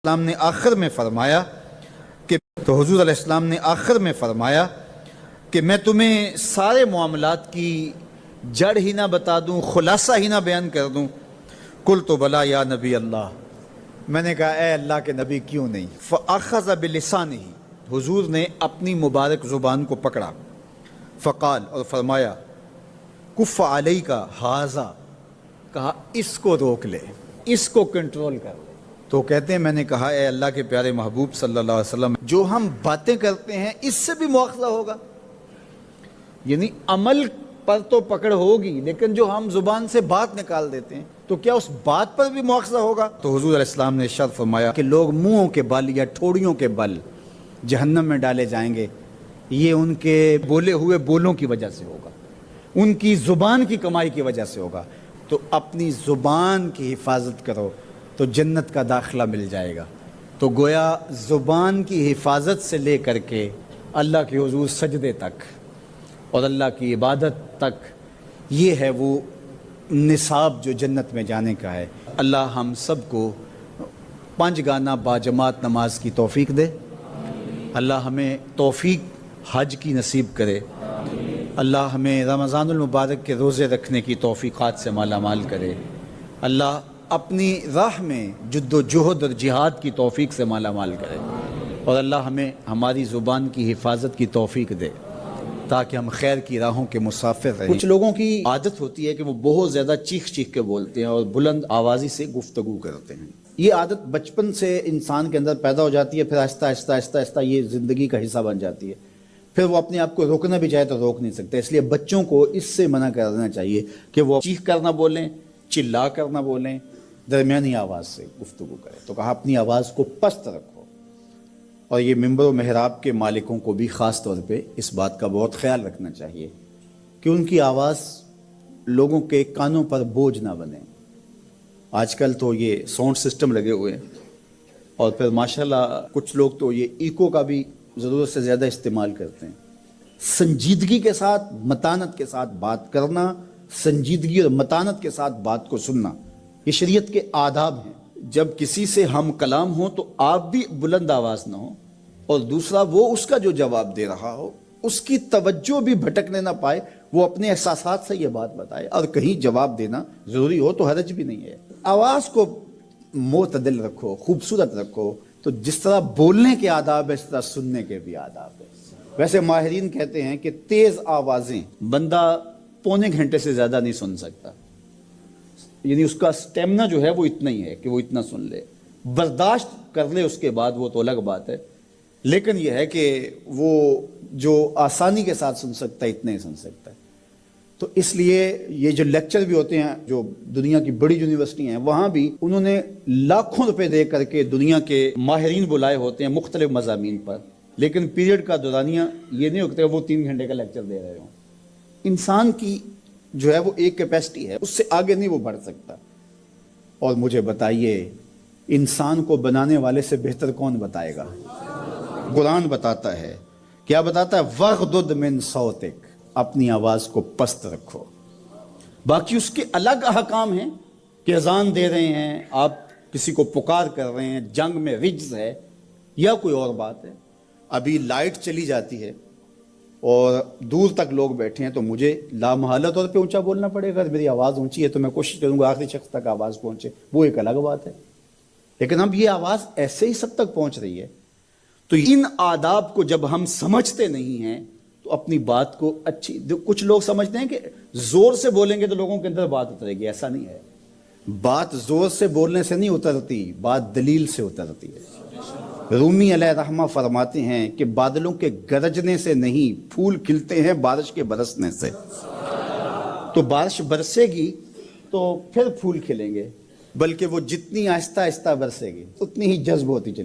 السلام نے آخر میں فرمایا کہ حضور علیہ السلام نے آخر میں فرمایا کہ میں تمہیں سارے معاملات کی جڑ ہی نہ بتا دوں، خلاصہ ہی نہ بیان کر دوں؟ قلت بلا یا نبی اللہ، میں نے کہا اے اللہ کے نبی کیوں نہیں؟ فاخذ بلسانہ، حضور نے اپنی مبارک زبان کو پکڑا، فقال، اور فرمایا، کف علیک ھذا، کہا اس کو روک لے، اس کو کنٹرول کر لے۔ تو کہتے ہیں میں نے کہا اے اللہ کے پیارے محبوب صلی اللہ علیہ وسلم، جو ہم باتیں کرتے ہیں اس سے بھی مواخذہ ہوگا؟ یعنی عمل پر تو پکڑ ہوگی، لیکن جو ہم زبان سے بات نکال دیتے ہیں تو کیا اس بات پر بھی مواخذہ ہوگا؟ تو حضور علیہ السلام نے ارشاد فرمایا کہ لوگ منہوں کے بل یا ٹھوڑیوں کے بل جہنم میں ڈالے جائیں گے، یہ ان کے بولے ہوئے بولوں کی وجہ سے ہوگا، ان کی زبان کی کمائی کی وجہ سے ہوگا۔ تو اپنی زبان کی حفاظت کرو تو جنت کا داخلہ مل جائے گا۔ تو گویا زبان کی حفاظت سے لے کر کے اللہ کے حضور سجدے تک اور اللہ کی عبادت تک، یہ ہے وہ نصاب جو جنت میں جانے کا ہے۔ اللہ ہم سب کو 5 گانا باجماعت نماز کی توفیق دے، اللہ ہمیں توفیق حج کی نصیب کرے، اللہ ہمیں رمضان المبارک کے روزے رکھنے کی توفیقات سے مالا مال کرے، اللہ اپنی راہ میں جد و جہد اور جہاد کی توفیق سے مالا مال کرے، اور اللہ ہمیں ہماری زبان کی حفاظت کی توفیق دے تاکہ ہم خیر کی راہوں کے مسافر رہیں۔ کچھ لوگوں کی عادت ہوتی ہے کہ وہ بہت زیادہ چیخ چیخ کے بولتے ہیں اور بلند آوازی سے گفتگو کرتے ہیں۔ یہ عادت بچپن سے انسان کے اندر پیدا ہو جاتی ہے، پھر آہستہ آہستہ آہستہ آہستہ یہ زندگی کا حصہ بن جاتی ہے، پھر وہ اپنے آپ کو روکنا بھی چاہے تو روک نہیں سکتے۔ اس لیے بچوں کو اس سے منع کر دینا چاہیے کہ وہ چیخ کر نہ بولیں، چلا کر نہ بولیں، درمیانی آواز سے گفتگو کریں۔ تو کہا اپنی آواز کو پست رکھو، اور یہ ممبر و محراب کے مالکوں کو بھی خاص طور پہ اس بات کا بہت خیال رکھنا چاہیے کہ ان کی آواز لوگوں کے کانوں پر بوجھ نہ بنے۔ آج کل تو یہ ساؤنڈ سسٹم لگے ہوئے ہیں، اور پھر ماشاءاللہ کچھ لوگ تو یہ ایکو کا بھی ضرورت سے زیادہ استعمال کرتے ہیں۔ سنجیدگی کے ساتھ، متانت کے ساتھ بات کرنا، سنجیدگی اور متانت کے ساتھ بات کو سننا، یہ شریعت کے آداب ہیں۔ جب کسی سے ہم کلام ہو تو آپ بھی بلند آواز نہ ہو، اور دوسرا وہ اس کا جو جواب دے رہا ہو اس کی توجہ بھی بھٹکنے نہ پائے، وہ اپنے احساسات سے یہ بات بتائے، اور کہیں جواب دینا ضروری ہو تو حرج بھی نہیں ہے۔ آواز کو معتدل رکھو، خوبصورت رکھو، تو جس طرح بولنے کے آداب ہے اس طرح سننے کے بھی آداب ہے۔ ویسے ماہرین کہتے ہیں کہ تیز آوازیں بندہ پونے گھنٹے سے زیادہ نہیں سن سکتا، یعنی اس کا سٹیمنا جو ہے وہ اتنا ہی ہے کہ وہ اتنا سن لے، برداشت کر لے اس کے بعد وہ تو الگ بات ہے، لیکن یہ ہے کہ وہ جو آسانی کے ساتھ سن سکتا ہے اتنا ہی سن سکتا ہے۔ تو اس لیے یہ جو لیکچر بھی ہوتے ہیں جو دنیا کی بڑی یونیورسٹی ہیں، وہاں بھی انہوں نے لاکھوں روپے دے کر کے دنیا کے ماہرین بلائے ہوتے ہیں مختلف مضامین پر، لیکن پیریڈ کا دورانیہ یہ نہیں ہوتا کہ وہ 3 گھنٹے کا لیکچر دے رہے ہوں۔ انسان کی جو ہے وہ ایک کیپیسٹی ہے، اس سے آگے نہیں وہ بڑھ سکتا۔ اور مجھے بتائیے انسان کو بنانے والے سے بہتر کون بتائے گا؟ قرآن بتاتا ہے، کیا بتاتا ہے؟ وَغْضُضْ مِن صَوْتِكَ، اپنی آواز کو پست رکھو۔ باقی اس کے الگ احکام ہیں کہ اذان دے رہے ہیں، آپ کسی کو پکار کر رہے ہیں، جنگ میں رجز ہے یا کوئی اور بات ہے۔ ابھی لائٹ چلی جاتی ہے اور دور تک لوگ بیٹھے ہیں تو مجھے لامحالہ طور پہ اونچا بولنا پڑے گا۔ اگر میری آواز اونچی ہے تو میں کوشش کروں گا آخری شخص تک آواز پہنچے، وہ ایک الگ بات ہے، لیکن اب یہ آواز ایسے ہی سب تک پہنچ رہی ہے۔ تو ان آداب کو جب ہم سمجھتے نہیں ہیں تو اپنی بات کو اچھی، کچھ لوگ سمجھتے ہیں کہ زور سے بولیں گے تو لوگوں کے اندر بات اترے گی، ایسا نہیں ہے۔ بات زور سے بولنے سے نہیں اترتی، بات دلیل سے اترتی ہے۔ رومی علیہ رحمہ فرماتے ہیں کہ بادلوں کے گرجنے سے نہیں، پھول کھلتے ہیں بارش کے برسنے سے۔ تو بارش برسے گی تو پھر پھول کھلیں گے، بلکہ وہ جتنی آہستہ آہستہ برسے گی اتنی ہی جذب ہوتی چلی